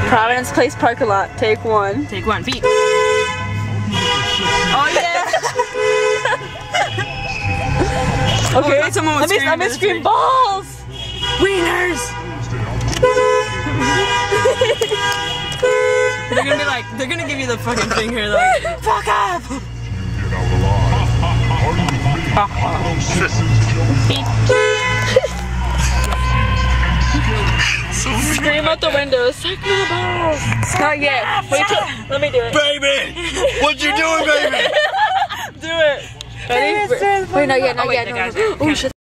Providence Place Parking Lot. Take one. Take one. Feet. Oh yeah. Okay. Oh, someone was let me scream balls. Wieners. They're gonna be like, they're gonna give you the fucking finger like, fuck up. Scream out the window. Suck my balls. Not yet. Wait till, let me do it. Baby! What you doing, baby? Do it. Ready? Wait, not yet. Not yet. No. Oh shit.